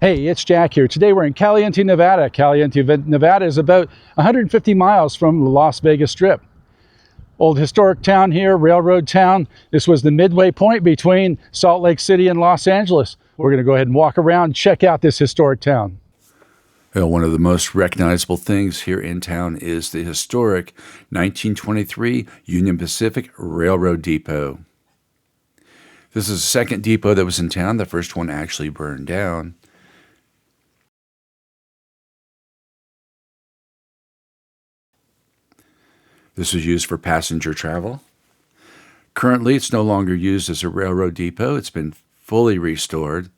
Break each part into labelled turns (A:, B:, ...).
A: Hey, it's Jack here. Today we're in Caliente, Nevada. Caliente, Nevada is about 150 miles from the Las Vegas Strip. Old historic town here, railroad town. This was the midway point between Salt Lake City and Los Angeles. We're going to go ahead and walk around and check out this historic town.
B: Well, one of the most recognizable things here in town is the historic 1923 Union Pacific Railroad Depot. This is the second depot that was in town. The first one actually burned down. This was used for passenger travel. Currently, it's no longer used as a railroad depot. It's been fully restored.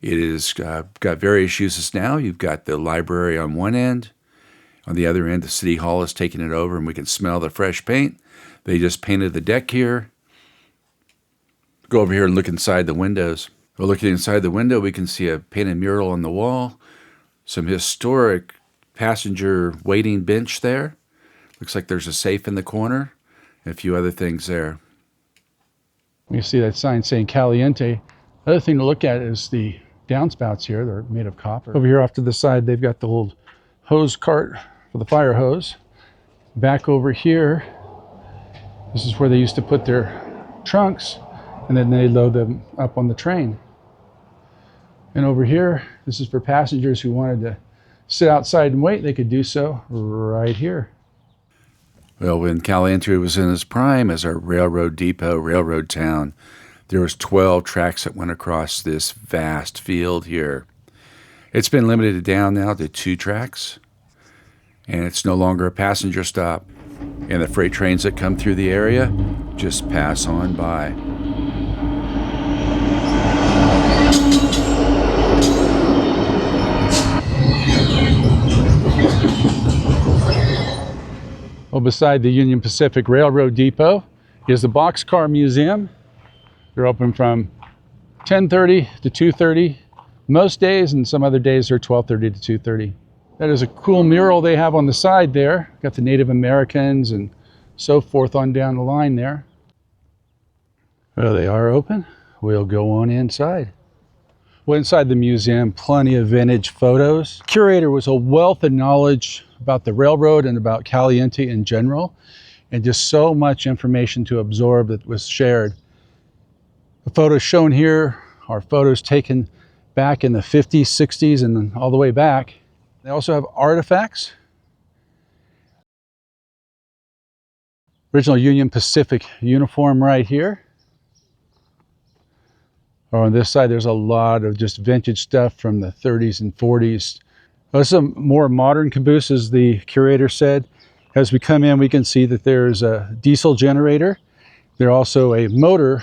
B: It has got various uses now. You've got the library on one end. On the other end, the city hall has taken it over, and we can smell the fresh paint. They just painted the deck here. Go over here and look inside the windows. Well, looking inside the window, we can see a painted mural on the wall, some historic passenger waiting bench there. Looks like there's a safe in the corner, and a few other things there.
A: You see that sign saying Caliente. Other thing to look at is the downspouts here. They're made of copper. Over here off to the side, they've got the old hose cart for the fire hose. Back over here, this is where they used to put their trunks, and then they load them up on the train. And over here, this is for passengers who wanted to sit outside and wait. They could do so right here.
B: Well, when Caliente was in its prime as our railroad depot, railroad town, there was 12 tracks that went across this vast field here. It's been limited down now to 2 tracks, and it's no longer a passenger stop. And the freight trains that come through the area just pass on by.
A: Well, beside the Union Pacific Railroad Depot is the Boxcar Museum. They're open from 10:30 to 2:30 most days, and some other days they're 12:30 to 2:30. That is a cool mural they have on the side there. Got the Native Americans and so forth on down the line there. Well, they are open. We'll go on inside. Well, inside the museum, plenty of vintage photos. The curator was a wealth of knowledge about the railroad and about Caliente in general, and just so much information to absorb that was shared. The photos shown here are photos taken back in the 50s, 60s, and then all the way back. They also have artifacts. Original Union Pacific uniform right here. Or on this side, there's a lot of just vintage stuff from the 30s and 40s. This is a more modern caboose, as the curator said. As we come in, we can see that there's a diesel generator. There's also a motor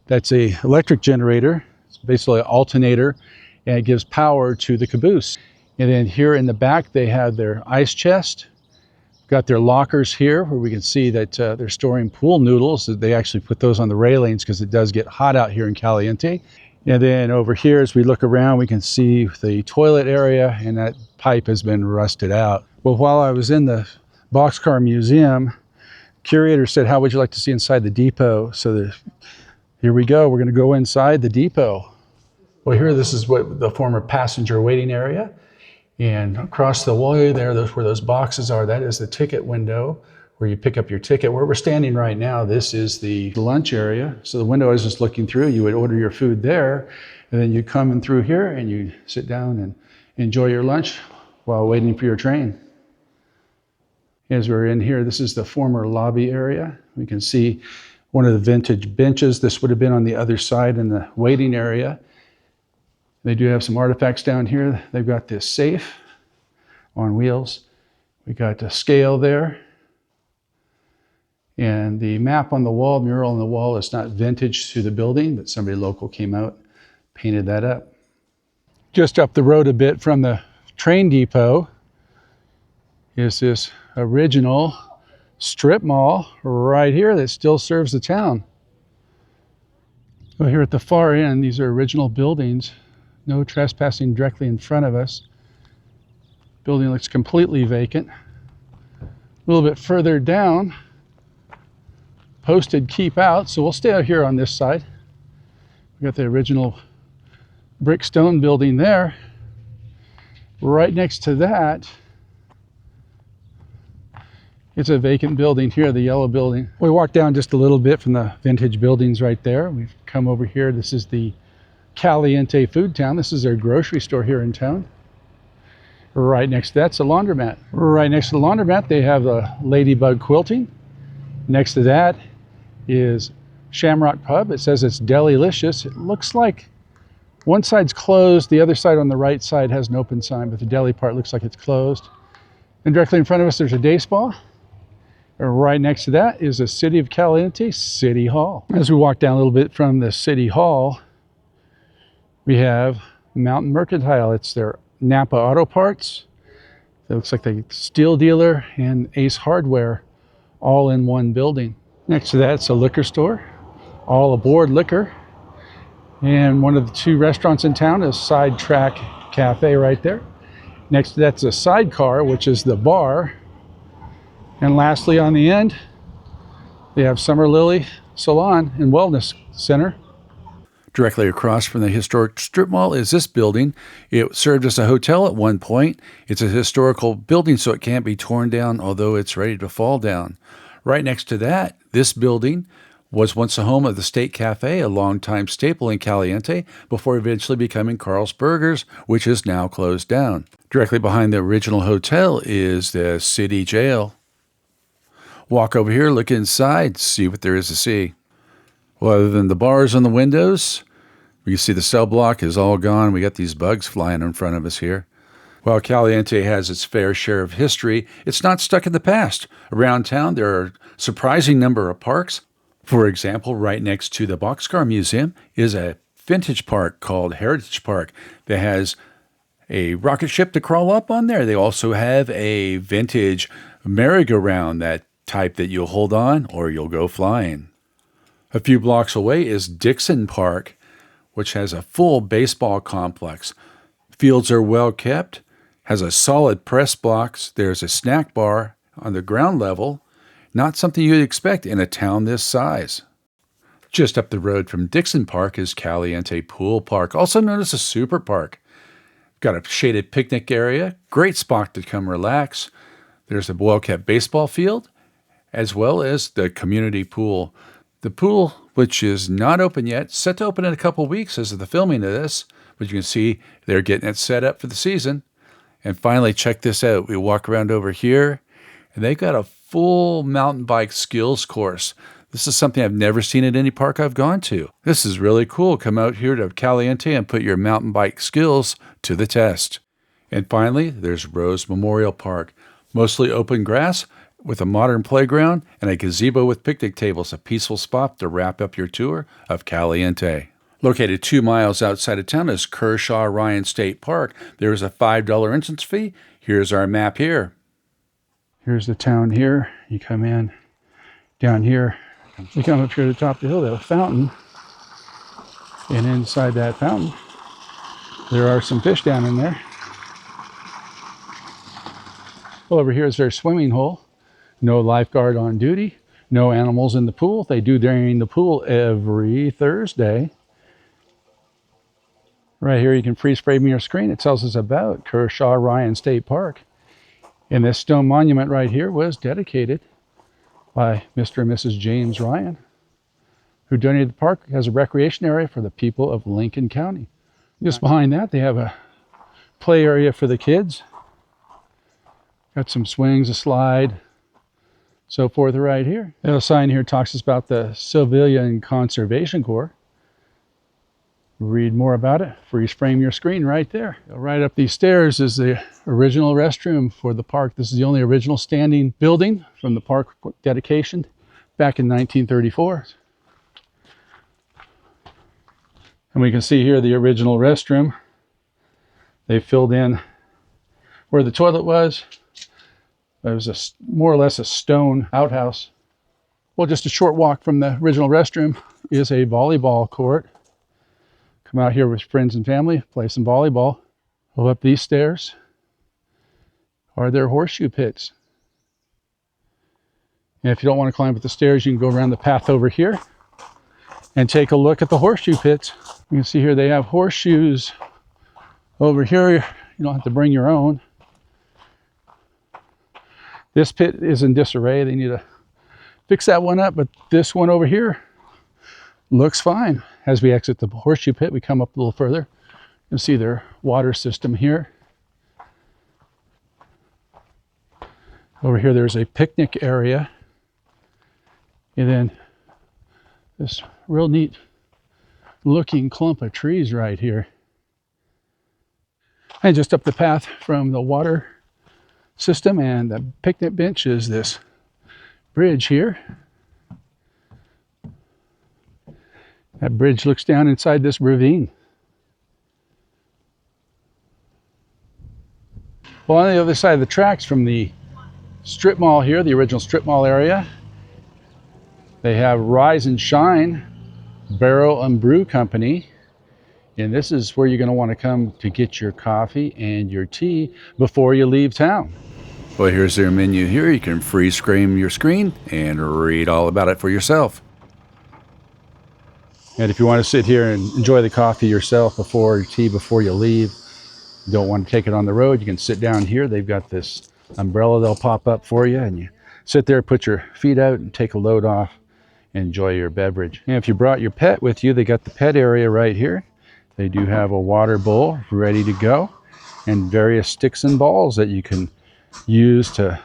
A: that's an electric generator. It's basically an alternator, and it gives power to the caboose. And then here in the back, they have their ice chest. Got their lockers here where we can see that they're storing pool noodles. They actually put those on the railings because it does get hot out here in Caliente. And then over here, as we look around, we can see the toilet area, and that pipe has been rusted out. Well, while I was in the Boxcar Museum, curator said, how would you like to see inside the depot? So here we go. We're going to go inside the depot. Well, here, this is what the former passenger waiting area. And across the way there, where those boxes are, that is the ticket window where you pick up your ticket. Where we're standing right now, this is the lunch area. So the window is just looking through. You would order your food there, and then you come in through here and you sit down and enjoy your lunch while waiting for your train. As we're in here, this is the former lobby area. We can see one of the vintage benches. This would have been on the other side in the waiting area. They do have some artifacts down here. They've got this safe on wheels. We got a scale there. And the map on the wall, mural on the wall, is not vintage to the building, but somebody local came out, painted that up. Just up the road a bit from the train depot is this original strip mall right here that still serves the town. Well, here at the far end, these are original buildings. No trespassing directly in front of us. Building looks completely vacant. A little bit further down, posted keep out, so we'll stay out here on this side. We got the original brick stone building there. Right next to that, it's a vacant building here, the yellow building. We walked down just a little bit from the vintage buildings right there. We've come over here. This is the Caliente Food Town. This is their grocery store here in town. Right next to that's a laundromat. Right next to the laundromat, they have the Ladybug Quilting. Next to that is Shamrock Pub. It says it's Delilicious. It looks like one side's closed, the other side on the right side has an open sign, but the deli part looks like it's closed. And directly in front of us, there's a day spa. And right next to that is the City of Caliente City Hall. As we walk down a little bit from the City Hall, we have Mountain Mercantile. It's their Napa Auto Parts. It looks like the steel dealer and Ace Hardware all in one building. Next to that, it's a liquor store, all aboard liquor. And one of the two restaurants in town is Sidetrack Cafe right there. Next to that's a Sidecar, which is the bar. And lastly, on the end, they have Summer Lily Salon and Wellness Center.
B: Directly across from the historic strip mall is this building. It served as a hotel at one point. It's a historical building, so it can't be torn down, although it's ready to fall down. Right next to that, this building was once the home of the State Cafe, a longtime staple in Caliente, before eventually becoming Carl's Burgers, which is now closed down. Directly behind the original hotel is the city jail. Walk over here, look inside, see what there is to see. Well, other than the bars on the windows, you see the cell block is all gone. We got these bugs flying in front of us here. While Caliente has its fair share of history, it's not stuck in the past. Around town, there are a surprising number of parks. For example, right next to the Boxcar Museum is a vintage park called Heritage Park that has a rocket ship to crawl up on there. They also have a vintage merry-go-round, that type that you'll hold on or you'll go flying. A few blocks away is Dixon Park, which has a full baseball complex. Fields are well kept, has a solid press box. There's a snack bar on the ground level. Not something you'd expect in a town this size. Just up the road from Dixon Park is Caliente Pool Park, also known as a super park. Got a shaded picnic area, great spot to come relax. There's a well-kept baseball field, as well as the community pool. The pool, which is not open yet, set to open in a couple weeks as of the filming of this, but you can see they're getting it set up for the season. And finally, check this out. We walk around over here, and they've got a full mountain bike skills course. This is something I've never seen at any park I've gone to. This is really cool. Come out here to Caliente and put your mountain bike skills to the test. And finally, there's Rose Memorial Park. Mostly open grass with a modern playground and a gazebo with picnic tables, a peaceful spot to wrap up your tour of Caliente. Located 2 miles outside of town is Kershaw Ryan State Park. There is a $5 entrance fee. Here's our map here.
A: Here's the town here. You come in down here. You come up here to the top of the hill, there's a fountain. And inside that fountain, there are some fish down in there. Well, over here is their swimming hole. No lifeguard on duty. No animals in the pool. They do drain the pool every Thursday. Right here, you can freeze frame your screen. It tells us about Kershaw Ryan State Park. And this stone monument right here was dedicated by Mr. and Mrs. James Ryan, who donated the park as a recreation area for the people of Lincoln County. Just behind that, they have a play area for the kids. Got some swings, a slide, so forth right here. The sign here talks about the Civilian Conservation Corps. Read more about it. Freeze frame your screen right there. Right up these stairs is the original restroom for the park. This is the only original standing building from the park dedication back in 1934. And we can see here the original restroom. They filled in where the toilet was. It was more or less a stone outhouse. Well, just a short walk from the original restroom is a volleyball court. Come out here with friends and family, play some volleyball. Go up these stairs are their horseshoe pits. And if you don't want to climb up the stairs, you can go around the path over here and take a look at the horseshoe pits. You can see here they have horseshoes over here. You don't have to bring your own. This pit is in disarray. They need to fix that one up, but this one over here looks fine. As we exit the horseshoe pit, we come up a little further. You'll see their water system here. Over here, there's a picnic area. And then this real neat looking clump of trees right here. And just up the path from the water system and the picnic bench is this bridge here. That bridge looks down inside this ravine. Well, on the other side of the tracks from the strip mall here, the original strip mall area, they have Rise and Shine Barrel and Brew Company. And this is where you're going to want to come to get your coffee and your tea before you leave town.
B: Well, here's their menu here. You can freeze frame your screen and read all about it for yourself.
A: And if you want to sit here and enjoy the coffee yourself before your tea before you leave, you don't want to take it on the road, you can sit down here. They've got this umbrella they'll pop up for you, and you sit there, put your feet out and take a load off and enjoy your beverage. And if you brought your pet with you, they got the pet area right here. They do have a water bowl ready to go and various sticks and balls that you can use to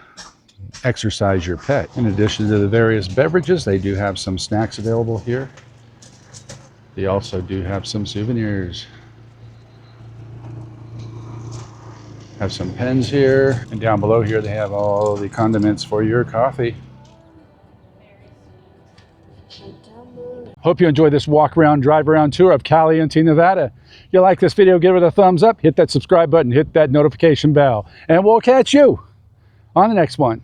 A: exercise your pet. In addition to the various beverages, they do have some snacks available here. They also do have some souvenirs. Have some pens here, and down below here they have all the condiments for your coffee. Hope you enjoyed this walk around, drive around tour of Caliente, Nevada. If you like this video, give it a thumbs up, hit that subscribe button, hit that notification bell, and we'll catch you on the next one.